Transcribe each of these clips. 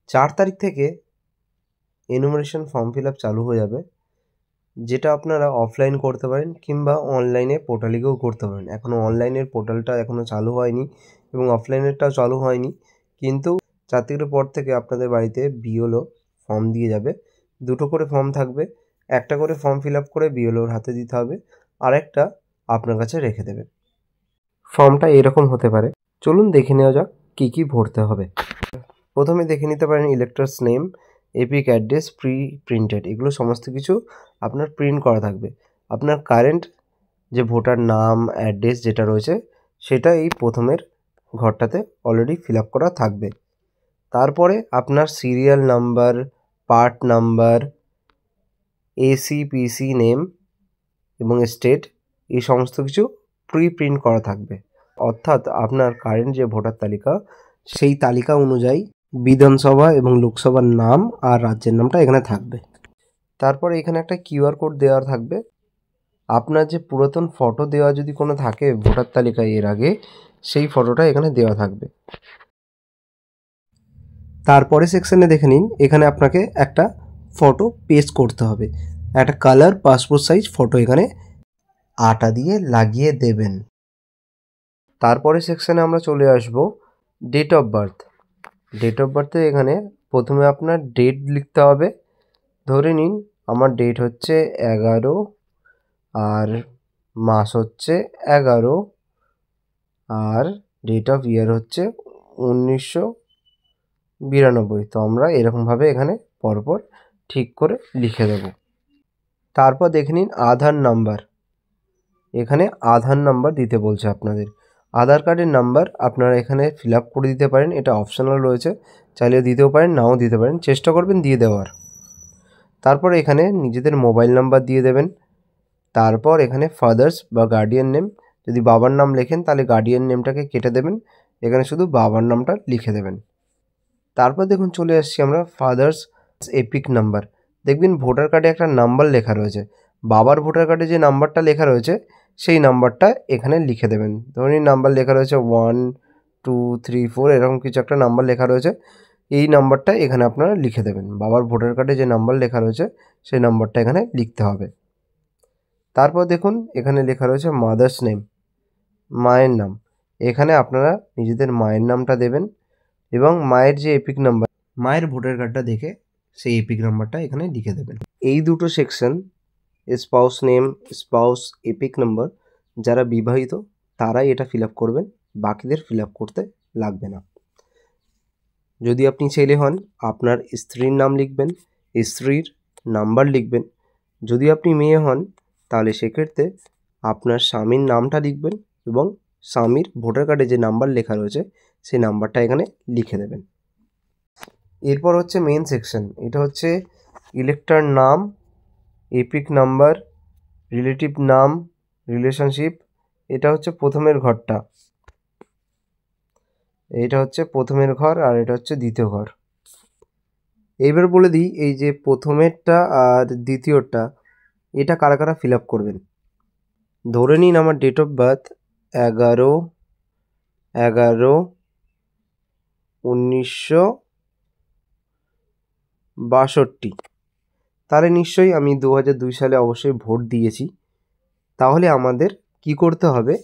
4 তারিখ থেকে enumeration form fill up চালু হয়ে যাবে, যেটা আপনারা অফলাইন করতে পারেন কিংবা অনলাইনে পোর্টালে গিয়েও করতে পারেন। এখনও অনলাইনের পোর্টালটা এখনও চালু হয়নি এবং অফলাইনেরটাও চালু হয়নি, কিন্তু 4 তারিখের পর থেকে আপনাদের বাড়িতে বিএলও ফর্ম দিয়ে যাবে। 2টো করে ফর্ম থাকবে, একটা করে ফর্ম ফিল আপ করে বিএলওর হাতে দিতে হবে, আর একটা আপনার কাছে রেখে দেবেন। ফর্মটা এরকম হতে পারে, চলুন দেখে নেওয়া যাক কী কী ভরতে হবে। প্রথমে দেখে নিতে পারেন electors name, epic address, printed, এগুলো সমস্ত কিছু আপনার প্রিন্ট করা থাকবে। আপনার কারেন্ট যে ভোটার নাম, অ্যাড্রেস যেটা রয়েছে সেটা এই প্রথমের ঘরটাতে অলরেডি ফিল আপ করা থাকবে। তারপরে আপনার serial number, part number, ACPC name এবং স্টেট, এই সমস্ত কিছু প্রিন্ট করা থাকবে। অর্থাৎ আপনার কারেন্ট যে ভোটার তালিকা, সেই তালিকা অনুযায়ী বিধানসভা এবং লোকসভার নাম আর রাজ্যের নামটা এখানে থাকবে। তারপরে এখানে একটা কিউআর কোড দেওয়া থাকবে। আপনার যে পুরাতন ফটো দেওয়া যদি কোনো থাকে ভোটার তালিকায় এর আগে, সেই ফটোটা এখানে দেওয়া থাকবে। তারপরে সেকশনে দেখে নিন, এখানে আপনাকে একটা ফটো পেস্ট করতে হবে। একটা কালার পাসপোর্ট সাইজ ফটো এখানে আটা দিয়ে লাগিয়ে দেবেন। তারপরে সেকশনে আমরা চলে আসব date of birth. Date of বার্থে এখানে প্রথমে আপনার ডেট লিখতে হবে। ধরে নিন আমার ডেট হচ্ছে 11 আর মাস হচ্ছে 11 আর ডেট অফ ইয়ার হচ্ছে 1992। তো আমরা এরকমভাবে এখানে পরপর ঠিক করে লিখে দেব। তারপর দেখে নিন আধার নাম্বার, এখানে আধার নাম্বার দিতে বলছে আপনাদের। আধার কার্ডের নাম্বার আপনারা এখানে ফিল আপ করে দিতে পারেন, এটা অপশনাল রয়েছে, চাইলে দিতেও পারেন নাও দিতে পারেন, চেষ্টা করবেন দিয়ে দেওয়ার। তারপর এখানে নিজেদের মোবাইল নাম্বার দিয়ে দেবেন। তারপর এখানে ফাদার্স বা গার্ডিয়ান নেম, যদি বাবার নাম লেখেন তাহলে গার্ডিয়ান নেমটাকে কেটে দেবেন, এখানে শুধু বাবার নামটা লিখে দেবেন। তারপর দেখুন চলে আসছি আমরা ফাদার্স এপিক নাম্বার। দেখবেন ভোটার কার্ডে একটা নাম্বার লেখা রয়েছে, বাবার ভোটার কার্ডে যে নাম্বারটা লেখা রয়েছে সেই নাম্বারটা এখানে লিখে দেবেন। ধরুন নাম্বার লেখা রয়েছে 1 2 3 4, এরকম কিছু একটা নাম্বার লেখা রয়েছে, এই নাম্বারটা এখানে আপনারা লিখে দেবেন। বাবার ভোটার কার্ডে যে নাম্বার লেখা রয়েছে সেই নাম্বারটা এখানে লিখতে হবে। তারপর দেখুন এখানে লেখা রয়েছে মাদার্স নেম, মায়ের নাম, এখানে আপনারা নিজেদের মায়ের নামটা দেবেন এবং মায়ের যে এপিক নাম্বার, মায়ের ভোটার কার্ডটা দেখে সেই এপিক নাম্বারটা এখানে লিখে দেবেন। এই দুটো section, spouse name, spouse epic number, যারা বিবাহিত তারাই এটা ফিল আপ করবেন, বাকিদের ফিল আপ করতে লাগবে না। যদি আপনি ছেলে হন আপনার স্ত্রীর নাম লিখবেন, স্ত্রীর নাম্বার লিখবেন। যদি আপনি মেয়ে হন তাহলে সেক্ষেত্রে আপনার স্বামীর নামটা লিখবেন এবং স্বামীর ভোটার কার্ডে যে নাম্বার লেখা রয়েছে সেই নাম্বারটা এখানে লিখে দেবেন। এরপর হচ্ছে মেন সেকশন, এটা হচ্ছে ইলেক্টর নাম, এপিক নাম্বার, রিলেটিভ নাম, রিলেশনশিপ, এটা হচ্ছে প্রথমের ঘরটা, এটা হচ্ছে প্রথমের ঘর আর এটা হচ্ছে দ্বিতীয় ঘর। এইবার বলে দিই এই যে প্রথমেরটা আর দ্বিতীয়টা এটা কারা কারা ফিল আপ করবেন। ধরে নিন আমার ডেট অফ বার্থ 11/11/1962, তাহলে নিশ্চয়ই আমি 2002 সালে অবশ্যই ভোট দিয়েছি। তাহলে আমাদের কি করতে হবে,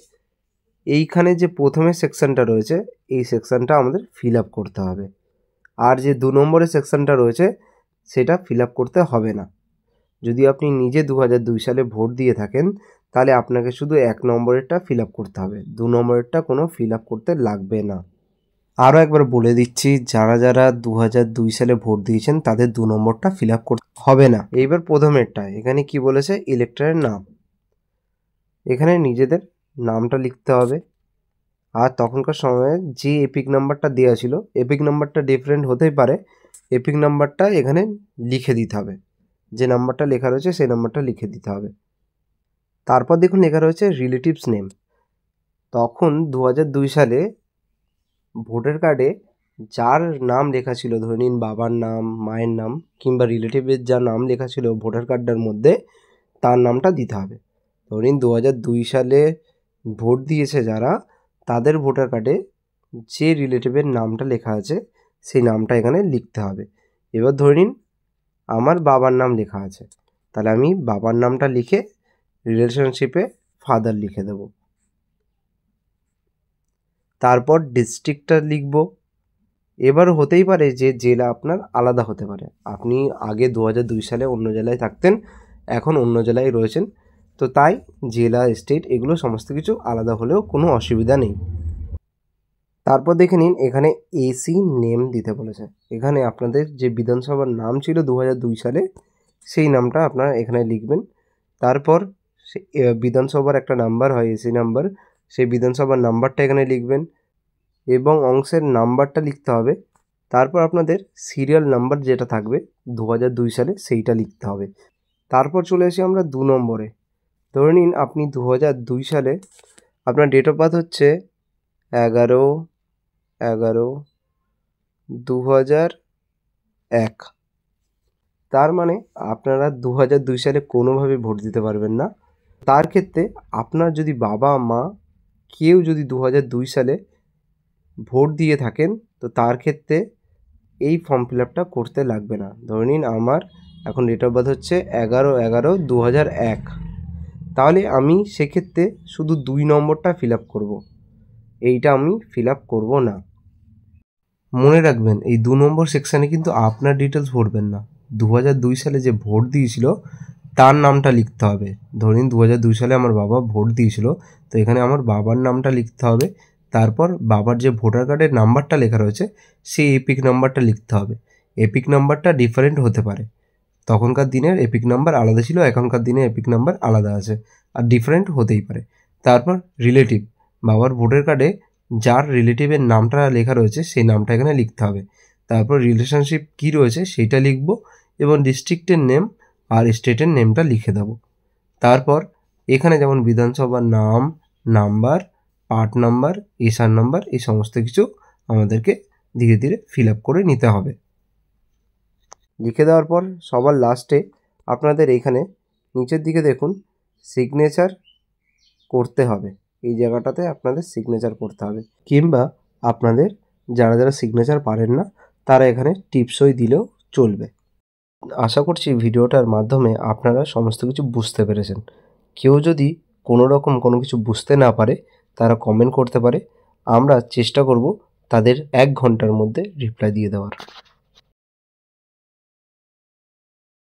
এইখানে যে প্রথমের সেকশনটা রয়েছে এই সেকশনটা আমাদের ফিল আপ করতে হবে, আর যে 2 নম্বরের সেকশনটা রয়েছে সেটা ফিল আপ করতে হবে না। যদি আপনি নিজে 2002 সালে ভোট দিয়ে থাকেন তাহলে আপনাকে শুধু 1 নম্বরেরটা ফিল আপ করতে হবে, 2 নম্বরেরটা কোনো ফিল আপ করতে লাগবে না। আরও একবার বলে দিচ্ছি, যারা যারা 2002 সালে ভোট দিয়েছেন তাদের 2 নম্বরটা ফিল আপ করতে হবে না। এইবার প্রথমেরটা এখানে কি বলেছে, ইলেক্টরের নাম, এখানে নিজেদের নামটা লিখতে হবে। আর তখনকার সময়ে যে এপিক নাম্বারটা দেওয়া ছিল, এপিক নাম্বারটা ডিফারেন্ট হতেই পারে, এপিক নাম্বারটা এখানে লিখে দিতে হবে, যে নাম্বারটা লেখা রয়েছে সেই নাম্বারটা লিখে দিতে হবে। তারপর দেখুন লেখা রয়েছে রিলেটিভস নেম। তখন 2002 সালে ভোটার কার্ডে যার নাম লেখা ছিল, ধরে নিন বাবার নাম, মায়ের নাম কিংবা রিলেটিভের যার নাম লেখা ছিল ভোটার কার্ডটার মধ্যে তার নামটা দিতে হবে। ধরে নিন 2002 সালে ভোট দিয়েছে যারা, তাদের ভোটার কার্ডে যে রিলেটিভের নামটা লেখা আছে সেই নামটা এখানে লিখতে হবে। এবার ধরে নিন আমার বাবার নাম লেখা আছে, তাহলে আমি বাবার নামটা লিখে রিলেশনশিপে ফাদার লিখে দেব। তারপর ডিস্ট্রিক্টটা লিখব। এবার হতেই পারে যে জেলা আপনার আলাদা হতে পারে, আপনি আগে 2002 সালে অন্য জেলায় থাকতেন, এখন অন্য জেলায় রয়েছেন, তো তাই জেলা স্টেট এগুলো সমস্ত কিছু আলাদা হলেও কোনো অসুবিধা নেই। তারপর দেখে নিন এখানে এসি নেম দিতে বলেছে। এখানে আপনাদের যে বিধানসভার নাম ছিল 2002 সালে সেই নামটা আপনারা এখানে লিখবেন। তারপর বিধানসভার একটা নাম্বার হয় এসি নাম্বার, সেই বিধানসভার নাম্বারটা এখানে লিখবেন এবং অংশের নাম্বারটা লিখতে হবে। তারপর আপনাদের সিরিয়াল নাম্বার যেটা থাকবে 2002 সালে সেইটা লিখতে হবে। তারপর চলে আসি আমরা 2 নম্বরে। ধরে নিন আপনি 2002 সালে আপনার ডেট অফ বার্থ হচ্ছে 11/11/2001। তার মানে আপনারা 2002 সালে কোনোভাবে ভোট দিতে পারবেন না। তার ক্ষেত্রে আপনার যদি বাবা মা কেউ যদি 2002 সালে ভোট দিয়ে থাকেন, তো তার ক্ষেত্রে এই ফর্ম ফিল আপটা করতে লাগবে না। ধরে নিন আমার এখন ডেট অফ বার্থ হচ্ছে 11/11/2001, তাহলে আমি সেক্ষেত্রে শুধু 2 নম্বরটা ফিল আপ করবো, এইটা আমি ফিল আপ করবো না। মনে রাখবেন এই 2 নম্বর সেকশানে কিন্তু আপনার ডিটেলস ভরবেন না, 2002 সালে যে ভোট দিয়েছিল তার নামটা লিখতে হবে। ধরুন 2002 সালে আমার বাবা ভোট দিয়েছিল, তো এখানে আমার বাবার নামটা লিখতে হবে। তারপর বাবার যে ভোটার কার্ডের নাম্বারটা লেখা রয়েছে সেই এপিক নাম্বারটা লিখতে হবে। এপিক নাম্বারটা ডিফারেন্ট হতে পারে, তখনকার দিনের এপিক নাম্বার আলাদা ছিল, এখনকার দিনে এপিক নাম্বার আলাদা আছে, আর ডিফারেন্ট হতেই পারে। তারপর রিলেটিভ, বাবার ভোটার কার্ডে যার রিলেটিভের নামটা লেখা রয়েছে সেই নামটা এখানে লিখতে হবে। তারপর রিলেশনশিপ কী রয়েছে সেইটা লিখব এবং ডিস্ট্রিক্টের নেম আর স্টেটের নেমটা লিখে দেব। তারপর এখানে যেমন বিধানসভার নাম, number, part number, SR number, এই সমস্ত কিছু আমাদেরকে ধীরে ধীরে ফিল আপ করে নিতে হবে। লিখে দেওয়ার পর সবার লাস্টে আপনাদের এখানে নিচের দিকে দেখুন সিগনেচার করতে হবে, এই জায়গাটাতে আপনাদের সিগনেচার করতে হবে, কিংবা আপনাদের যারা যারা সিগনেচার পারেন না তারা এখানে টিপসই দিলেও চলবে। আশা করছি ভিডিওটার মাধ্যমে আপনারা সমস্ত কিছু বুঝতে পেরেছেন। কেউ যদি কোনো রকম কোনো কিছু বুঝতে না পারে তারা কমেন্ট করতে পারে, আমরা চেষ্টা করব তাদের 1 ঘন্টার মধ্যে রিপ্লাই দিয়ে দেওয়ার।